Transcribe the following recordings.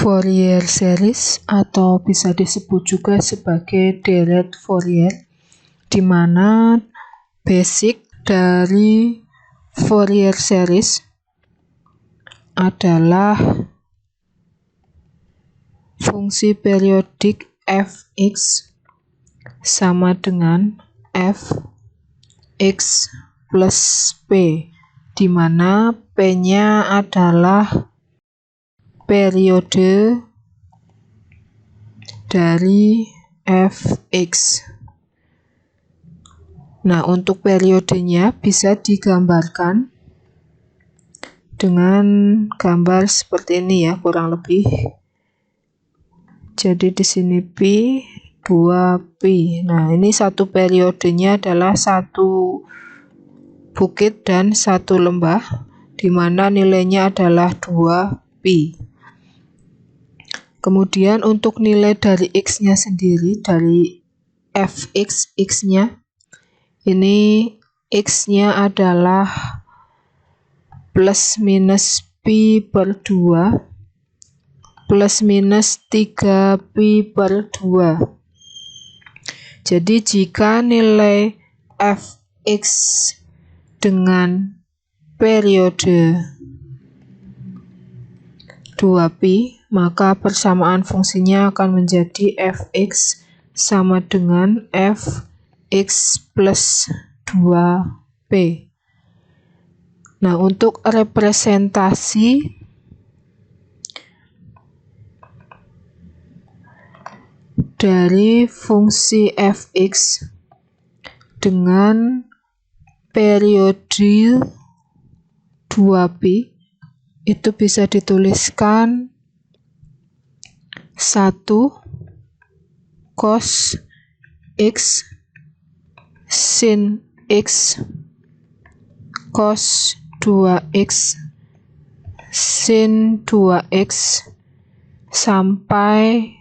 Fourier series atau bisa disebut juga sebagai deret Fourier, di mana basic dari Fourier series adalah fungsi periodik f(x) sama dengan f(x plus p), di mana p-nya adalah periode dari f(x). Nah, untuk periodenya bisa digambarkan dengan gambar seperti ini ya, kurang lebih. Jadi di sini pi, 2 pi. Nah, ini satu periodenya adalah satu bukit dan satu lembah, di mana nilainya adalah 2 pi. Kemudian untuk nilai dari x-nya sendiri, dari fx, x-nya, ini x-nya adalah plus minus pi per 2 plus minus 3 pi per 2. Jadi jika nilai fx dengan periode 2pi, maka persamaan fungsinya akan menjadi fx sama dengan fx plus 2p. Nah, untuk representasi dari fungsi fx dengan periode 2pi itu bisa dituliskan 1 cos x sin x cos 2x sin 2x sampai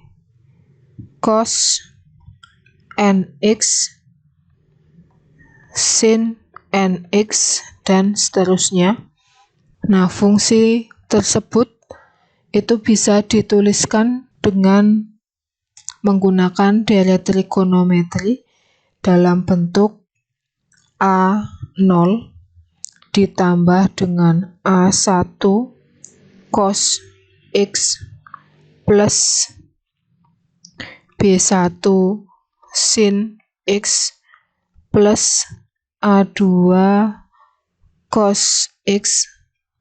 cos nx sin nx dan seterusnya. Nah, fungsi tersebut itu bisa dituliskan dengan menggunakan deret trigonometri dalam bentuk A0 ditambah dengan A1 cos x plus B1 sin x plus A2 cos x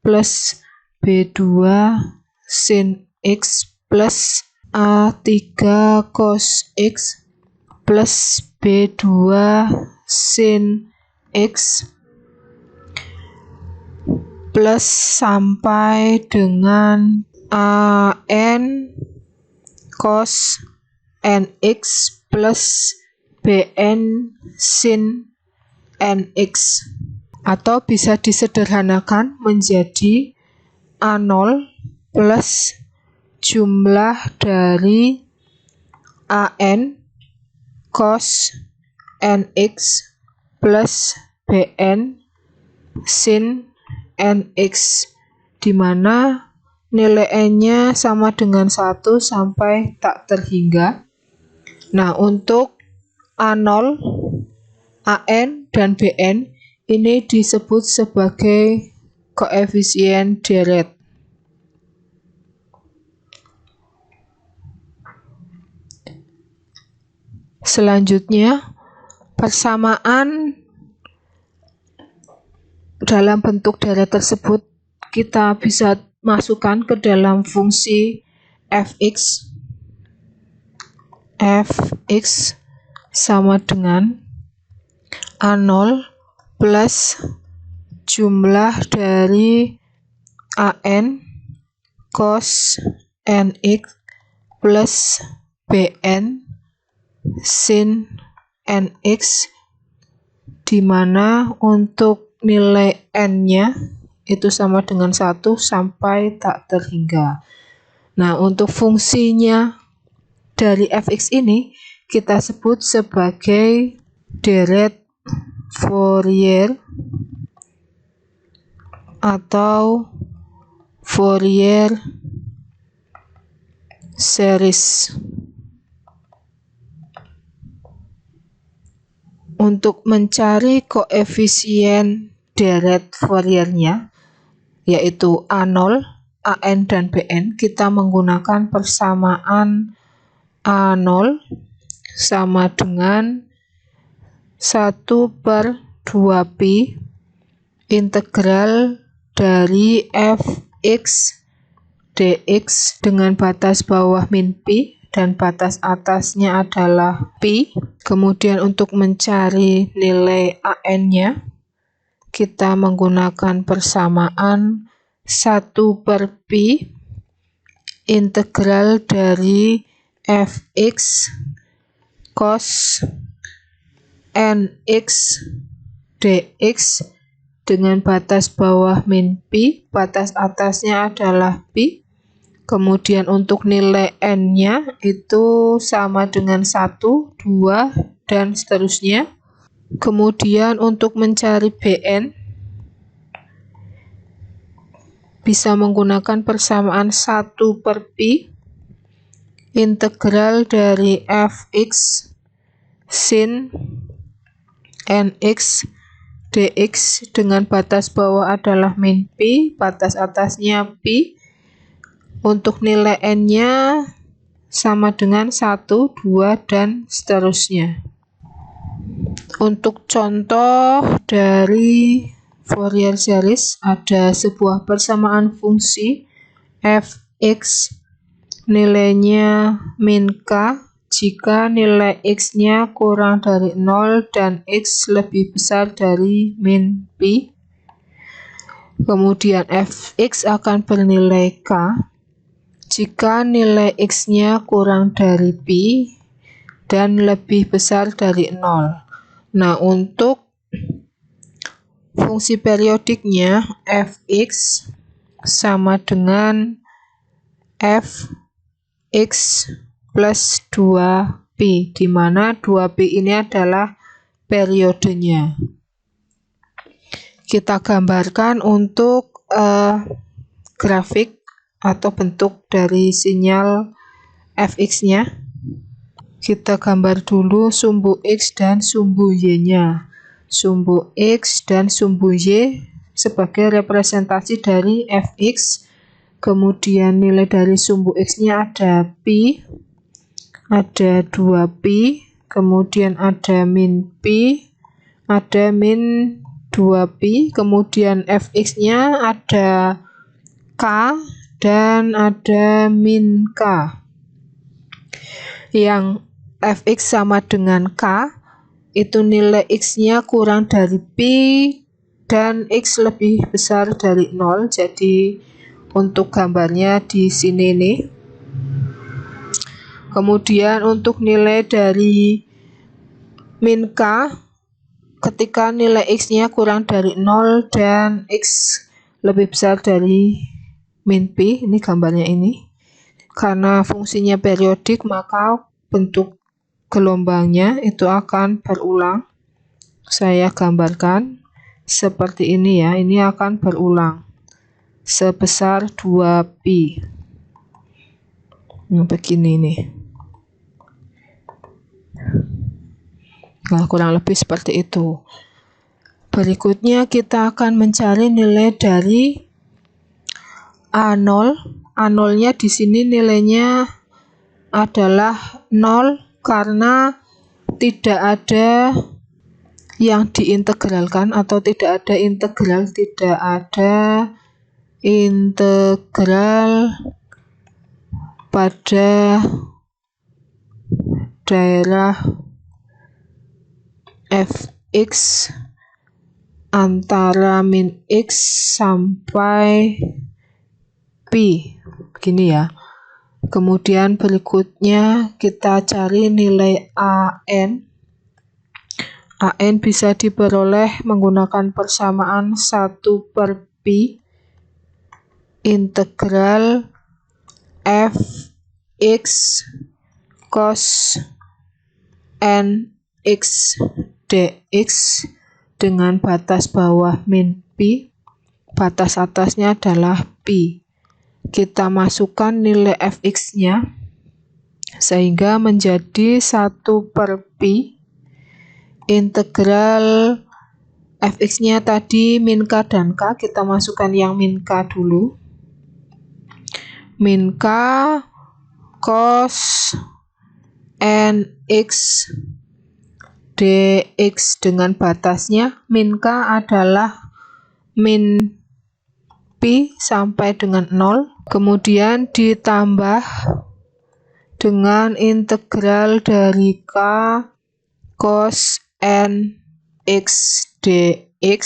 plus B2 sin x plus A3 cos x plus B2 sin x plus sampai dengan an cos nx plus bn sin nx, atau bisa disederhanakan menjadi A0 plus jumlah dari an cos nx plus bn sin nx, di mana nilai n-nya sama dengan 1 sampai tak terhingga. Nah, untuk A0, an dan bn ini disebut sebagai koefisien deret. Selanjutnya, persamaan dalam bentuk deret tersebut kita bisa masukkan ke dalam fungsi fx. Fx sama dengan A0 plus jumlah dari an cos nx plus bn sin nx, di mana untuk nilai n-nya itu sama dengan 1 sampai tak terhingga. Nah, untuk fungsinya dari fx ini kita sebut sebagai deret Fourier atau Fourier series. Untuk mencari koefisien deret Fouriernya, yaitu A0, AN, dan BN, kita menggunakan persamaan A0 sama dengan 1/2pi integral dari fx dx dengan batas bawah min pi dan batas atasnya adalah pi. Kemudian untuk mencari nilai AN-nya, kita menggunakan persamaan 1/pi integral dari fx cos nx dx dengan batas bawah min pi, batas atasnya adalah pi. Kemudian untuk nilai n-nya itu sama dengan 1, 2, dan seterusnya. Kemudian untuk mencari bn, bisa menggunakan persamaan 1/pi integral dari fx sin nx dx dengan batas bawah adalah min pi, batas atasnya pi. Untuk nilai n-nya sama dengan 1, 2, dan seterusnya. Untuk contoh dari Fourier series, ada sebuah persamaan fungsi fx nilainya min k jika nilai x-nya kurang dari 0 dan x lebih besar dari min pi. Kemudian fx akan bernilai k jika nilai x-nya kurang dari pi dan lebih besar dari 0. Nah, untuk fungsi periodiknya fx sama dengan fx plus 2pi, di mana 2pi ini adalah periodenya. Kita gambarkan untuk grafik atau bentuk dari sinyal fx-nya. Kita gambar dulu sumbu x dan sumbu y-nya. Sumbu x dan sumbu y sebagai representasi dari fx. Kemudian nilai dari sumbu x-nya ada pi, ada 2pi, kemudian ada min pi, ada min 2pi, kemudian fx-nya ada k, dan ada min k. Yang fx sama dengan k, itu nilai x-nya kurang dari pi dan x lebih besar dari 0. Jadi untuk gambarnya di sini nih. Kemudian untuk nilai dari min k, ketika nilai x-nya kurang dari 0 dan x lebih besar dari min pi, ini gambarnya ini. Karena fungsinya periodik, maka bentuk gelombangnya itu akan berulang. Saya gambarkan seperti ini ya, ini akan berulang sebesar 2pi. Nah, begini nih. Nah, kurang lebih seperti itu. Berikutnya kita akan mencari nilai dari A0. A0-nya di sini nilainya adalah 0 karena tidak ada yang diintegralkan atau tidak ada integral, pada daerah fx antara min x sampai pi, begini ya. Kemudian berikutnya kita cari nilai AN. AN bisa diperoleh menggunakan persamaan 1/pi integral fx cos nx dx dengan batas bawah min pi, batas atasnya adalah pi. Kita masukkan nilai fx-nya sehingga menjadi 1/pi integral fx-nya tadi min k dan k. Kita masukkan yang min k dulu. Min k cos nx dx dengan batasnya min k adalah min pi sampai dengan 0, kemudian ditambah dengan integral dari k cos nx dx,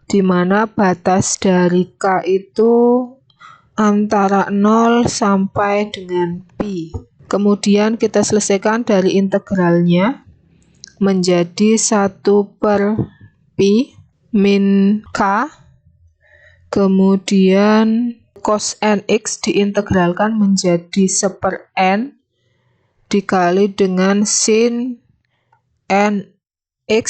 di mana batas dari k itu antara 0 sampai dengan pi. Kemudian kita selesaikan dari integralnya menjadi 1/pi min k, kemudian cos nx diintegralkan menjadi 1/n dikali dengan sin nx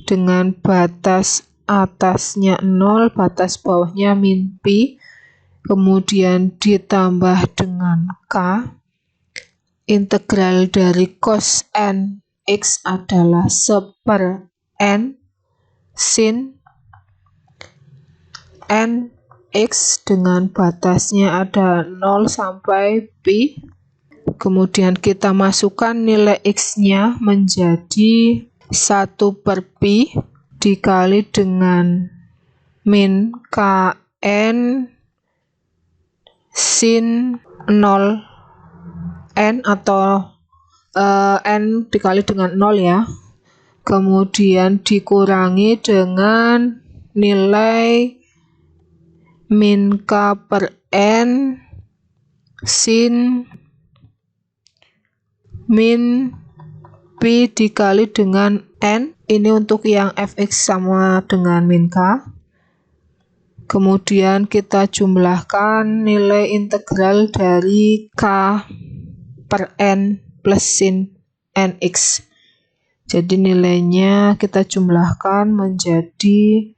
dengan batas atasnya 0, batas bawahnya min pi, kemudian ditambah dengan k. Integral dari cos nx adalah 1/n sin nx dengan batasnya ada 0 sampai pi. Kemudian kita masukkan nilai x-nya menjadi 1/pi dikali dengan min kn sin 0 n atau n dikali dengan 0 ya. Kemudian dikurangi dengan nilai min k/n sin min pi dikali dengan n. Ini untuk yang fx sama dengan min k. Kemudian kita jumlahkan nilai integral dari k/n plus sin nx. Jadi nilainya kita jumlahkan menjadi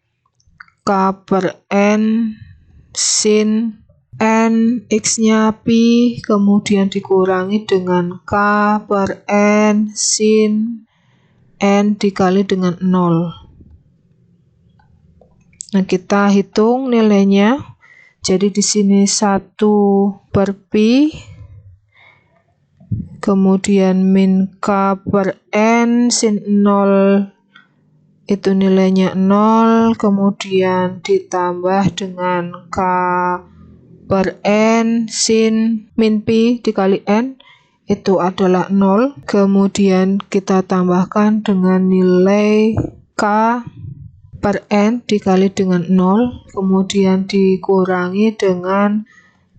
k/n sin nx-nya pi, kemudian dikurangi dengan k/n sin n dikali dengan 0. Nah, kita hitung nilainya. Jadi di sini 1/pi, kemudian min k/n sin 0 itu nilainya 0, kemudian ditambah dengan k/n sin min pi dikali n itu adalah 0, kemudian kita tambahkan dengan nilai k/n dikali dengan 0, kemudian dikurangi dengan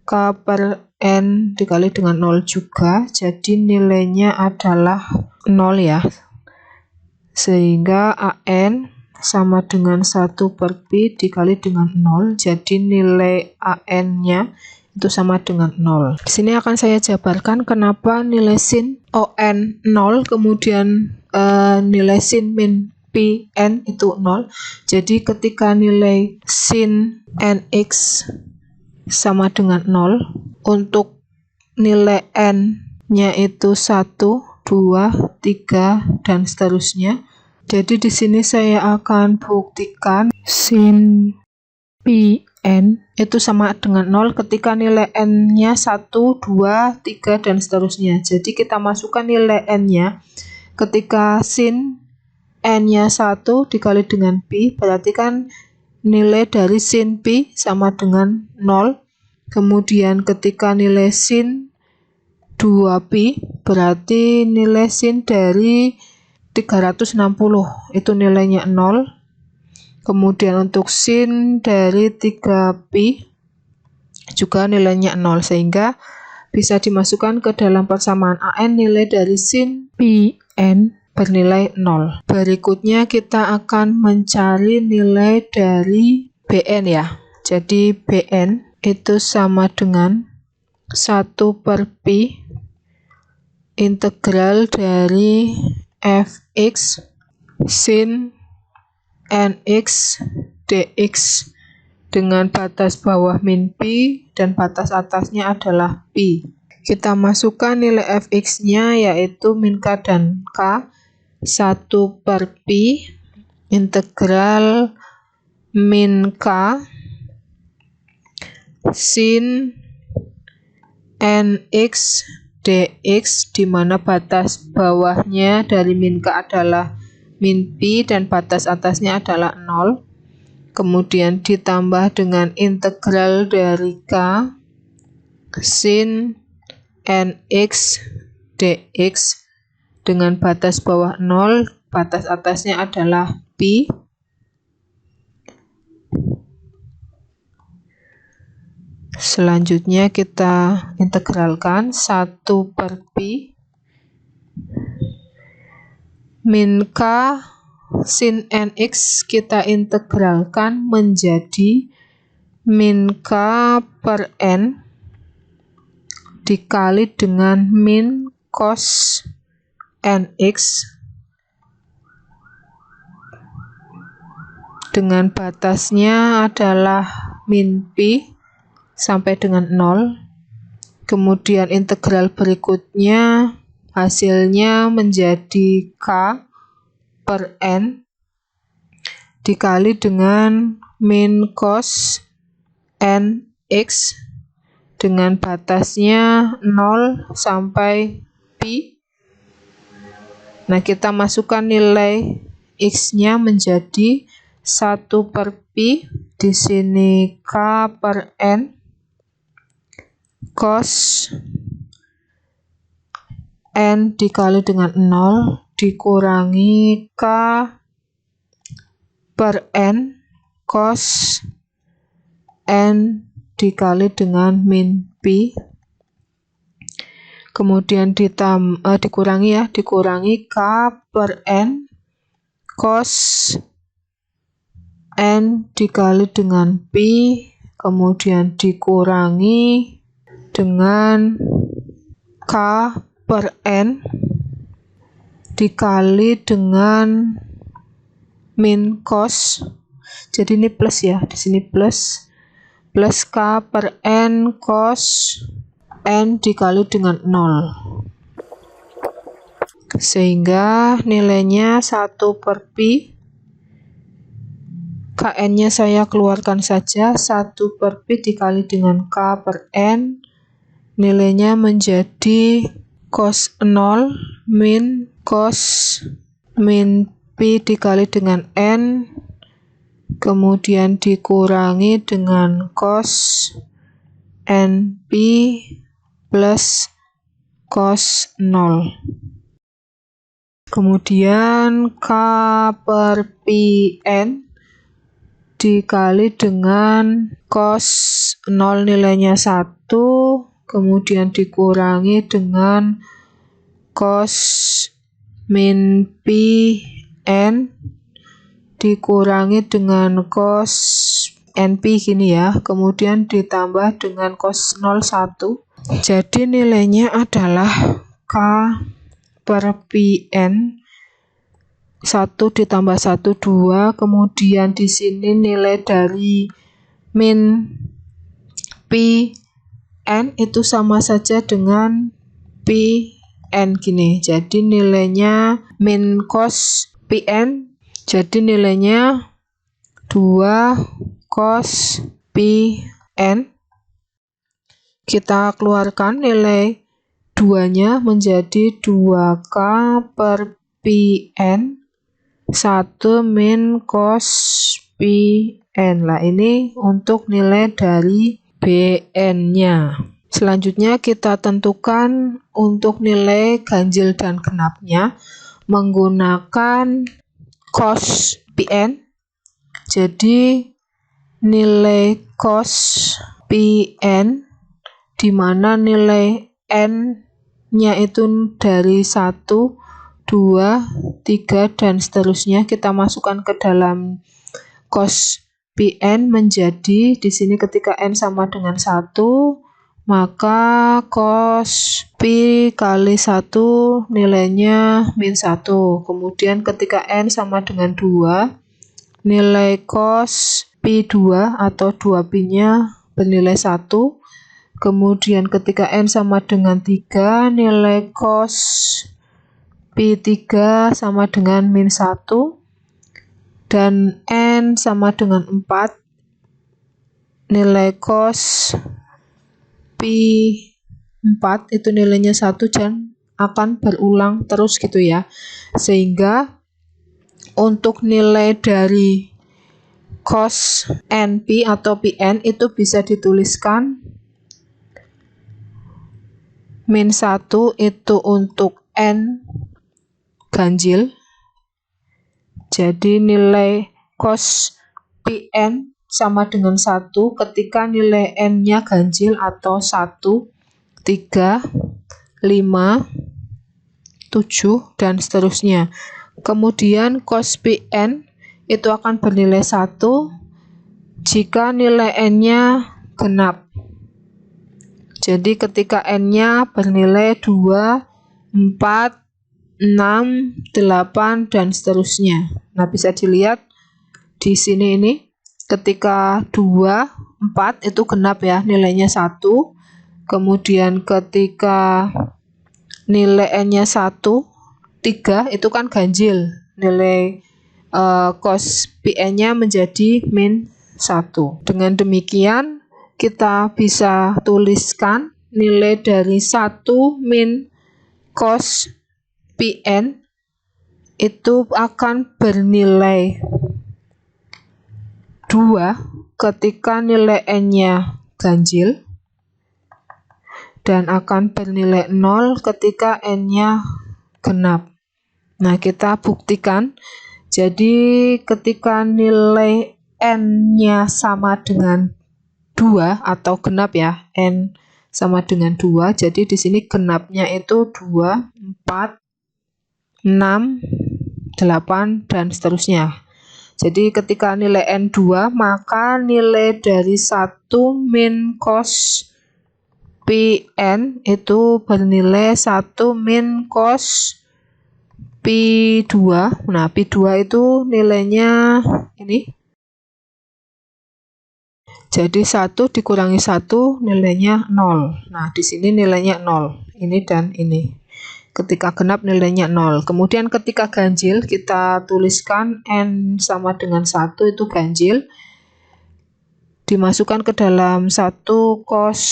k/n dikali dengan 0 juga, jadi nilainya adalah 0 ya, sehingga an sama dengan 1/pi dikali dengan 0, jadi nilai an-nya itu sama dengan 0. Di sini akan saya jabarkan kenapa nilai sin on 0, kemudian nilai sin min pi n itu 0. Jadi ketika nilai sin nx sama dengan 0, untuk nilai n-nya itu 1, 2, 3 dan seterusnya. Jadi di sini saya akan buktikan sin pi n itu sama dengan 0 ketika nilai n-nya 1, 2, 3 dan seterusnya. Jadi kita masukkan nilai n-nya ketika sin n-nya 1 dikali dengan pi, berarti kan nilai dari sin pi sama dengan 0. Kemudian ketika nilai sin 2pi, berarti nilai sin dari 360 itu nilainya 0. Kemudian untuk sin dari 3pi juga nilainya 0, sehingga bisa dimasukkan ke dalam persamaan an nilai dari sin pi n bernilai 0. Berikutnya kita akan mencari nilai dari bn ya. Jadi bn itu sama dengan 1/pi integral dari fx sin nx dx dengan batas bawah min pi dan batas atasnya adalah pi. Kita masukkan nilai fx-nya yaitu min k dan k. 1/pi integral min k sin nx dx, di mana batas bawahnya dari min k adalah min pi dan batas atasnya adalah 0. Kemudian ditambah dengan integral dari k sin nx dx dengan batas bawah 0, batas atasnya adalah pi. Selanjutnya kita integralkan 1/pi min k sin nx, kita integralkan menjadi min k per n dikali dengan min cos nx dengan batasnya adalah min pi sampai dengan 0. Kemudian integral berikutnya hasilnya menjadi k per n dikali dengan min cos nx dengan batasnya 0 sampai pi. Nah, kita masukkan nilai x-nya menjadi 1/pi, di sini k per n cos n dikali dengan 0 dikurangi k per n cos n dikali dengan min pi. Kemudian dikurangi k per n cos n dikali dengan pi, kemudian dikurangi dengan k per n dikali dengan min cos. Jadi ini plus ya, di sini plus k per n cos n dikali dengan 0. Sehingga nilainya 1/pi. Kn-nya saya keluarkan saja, 1/pi dikali dengan k per n, nilainya menjadi cos 0 min cos min pi dikali dengan n, kemudian dikurangi dengan cos np plus cos 0. Kemudian k per pi n dikali dengan cos 0 nilainya 1, kemudian dikurangi dengan cos min pi n dikurangi dengan cos np gini ya, kemudian ditambah dengan cos 0 1. Jadi nilainya adalah k per pi n 1 ditambah 1 2, kemudian di sini nilai dari min pi n itu sama saja dengan pi n gini. Jadi nilainya min cos pi n, jadi nilainya 2 cos pi n. Kita keluarkan nilai 2-nya menjadi 2k per pi n 1 min cos pi n. Nah, ini untuk nilai dari bn-nya. Selanjutnya kita tentukan untuk nilai ganjil dan genapnya menggunakan cos pi n. Jadi nilai cos pi n di mana nilai n-nya itu dari 1, 2, 3 dan seterusnya kita masukkan ke dalam cos pi n menjadi, di sini ketika n sama dengan 1, maka cos pi kali 1 nilainya min 1. Kemudian ketika n sama dengan 2, nilai cos pi 2 atau 2pi-nya bernilai 1. Kemudian ketika N sama dengan 3, nilai cos Pi3 sama dengan min 1, dan N sama dengan 4, nilai cos Pi4 itu nilainya 1 dan akan berulang terus gitu ya. Sehingga untuk nilai dari cos NP atau Pn itu bisa dituliskan min 1 itu untuk N ganjil. Jadi nilai cos Pn sama dengan 1 ketika nilai N-nya ganjil atau 1, 3, 5, 7, dan seterusnya. Kemudian cos Pn itu akan bernilai 1 jika nilai N-nya genap. Jadi ketika N-nya bernilai 2, 4, 6, 8, dan seterusnya. Nah, bisa dilihat di sini ini ketika 2, 4 itu genap ya, nilainya 1. Kemudian ketika nilai N-nya 1, 3 itu kan ganjil. Nilai cos Pn-nya menjadi min 1. Dengan demikian kita bisa tuliskan nilai dari 1 min cos Pn itu akan bernilai 2 ketika nilai N-nya ganjil dan akan bernilai 0 ketika N-nya genap. Nah, kita buktikan. Jadi ketika nilai N-nya sama dengan 2 atau genap ya, N sama dengan 2, jadi di sini genapnya itu 2, 4, 6, 8, dan seterusnya. Jadi ketika nilai N 2, maka nilai dari 1 min cos Pn itu bernilai 1 min cos Pi2. Nah, Pi2 itu nilainya ini. Jadi 1 dikurangi 1 nilainya 0. Nah, di sini nilainya 0. Ini dan ini. Ketika genap nilainya 0. Kemudian ketika ganjil kita tuliskan N sama dengan 1 itu ganjil. Dimasukkan ke dalam 1 cos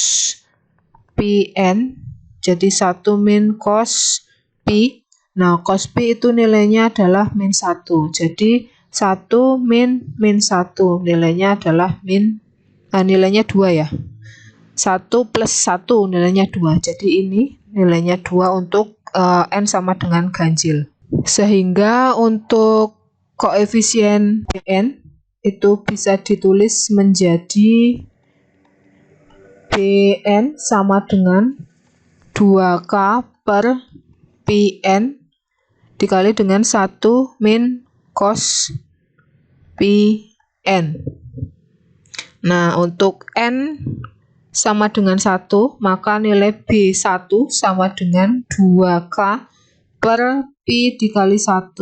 Pn. Jadi 1 min cos Pi. Nah, cos Pi itu nilainya adalah min 1. Jadi 1 min 1 nilainya adalah nilainya 2 ya. 1 plus 1 nilainya 2. Jadi ini nilainya 2 untuk N sama dengan ganjil. Sehingga untuk koefisien Bn itu bisa ditulis menjadi Bn sama dengan 2K per Pn dikali dengan 1 min cos Pn. Nah, untuk N sama dengan 1, maka nilai B1 sama dengan 2K per Pi dikali 1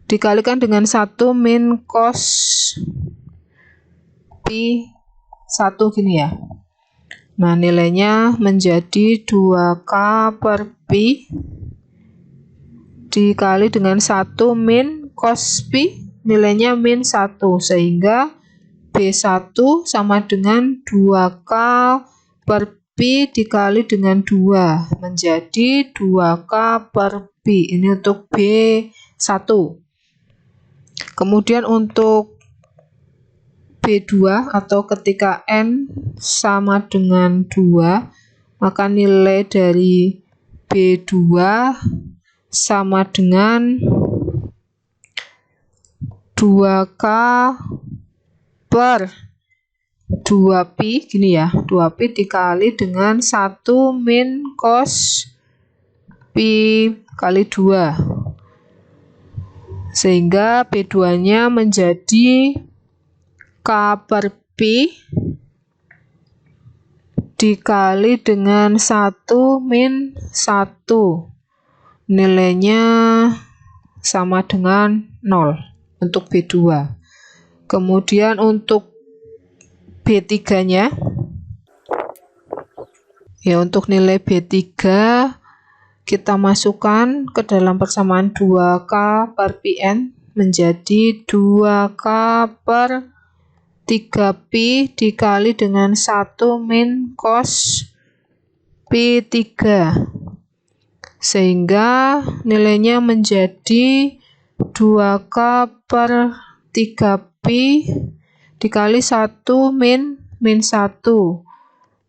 dikalikan dengan 1 min cos Pi 1 gini ya. Nah, nilainya menjadi 2K per Pi dikali dengan 1 min cos Pi, nilainya min 1, sehingga B1 sama dengan 2K per Pi dikali dengan 2 menjadi 2K per Pi. Ini untuk B1. Kemudian untuk B2 atau ketika N sama dengan 2, maka nilai dari B2 sama dengan 2K per 2Pi gini ya, 2Pi dikali dengan 1 min cos Pi kali 2, sehingga B2 nya menjadi K per Pi dikali dengan 1 min 1, nilainya sama dengan 0 untuk B2. Kemudian untuk B3 nya Ya, untuk nilai B3 kita masukkan ke dalam persamaan 2K per Pn menjadi 2K per 3Pi dikali dengan 1 min cos P3, sehingga nilainya menjadi 2K per 3Pi dikali 1 min 1,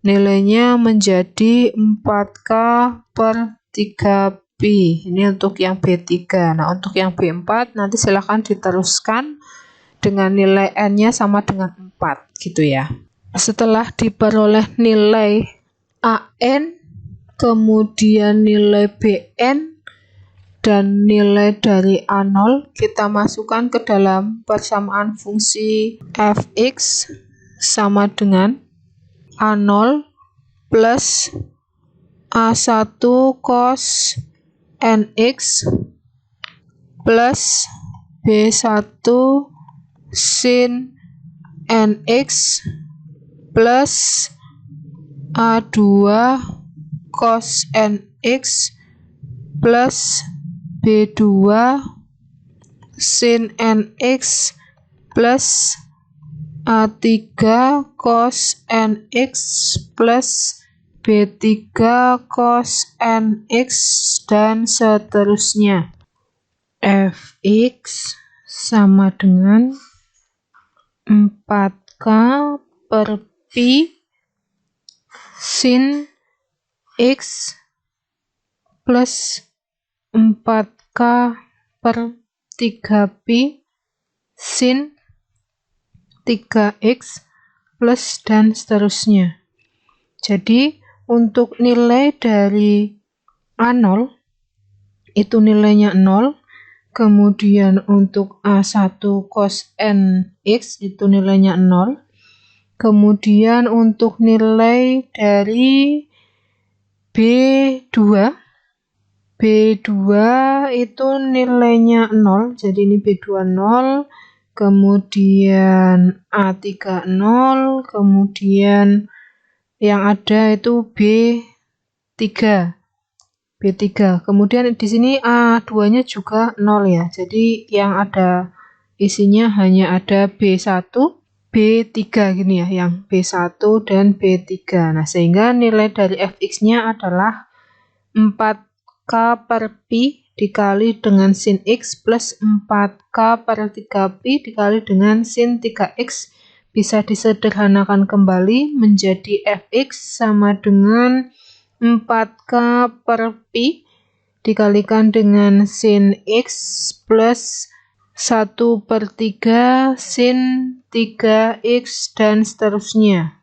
nilainya menjadi 4K per 3Pi. Ini untuk yang B3. Nah, untuk yang B4 nanti silahkan diteruskan dengan nilai N-nya sama dengan 4 gitu ya. Setelah diperoleh nilai AN, kemudian nilai BN, dan nilai dari A0, kita masukkan ke dalam persamaan fungsi fx sama dengan A0 plus A1 cos nx plus B1 sin nx plus A2 cos nx plus B2 sin nx plus A3 cos nx plus B3 cos nx dan seterusnya. Fx sama dengan 4K per Pi sin X plus 4K per 3Pi sin 3X plus dan seterusnya. Jadi untuk nilai dari A0 itu nilainya 0, kemudian untuk A1 cos nx itu nilainya 0, kemudian untuk nilai dari B2 itu nilainya 0, jadi ini B2 0, kemudian A3 0, kemudian yang ada itu B3, kemudian di sini A2-nya juga 0 ya, jadi yang ada isinya hanya ada B1, B3 gini ya, yang B1 dan B3. Nah, sehingga nilai dari fx-nya adalah 4K per Pi dikali dengan sin X plus 4K per 3Pi dikali dengan sin 3X. Bisa disederhanakan kembali menjadi fx sama dengan 4K per Pi dikalikan dengan sin X plus 1/3 sin 3X dan seterusnya.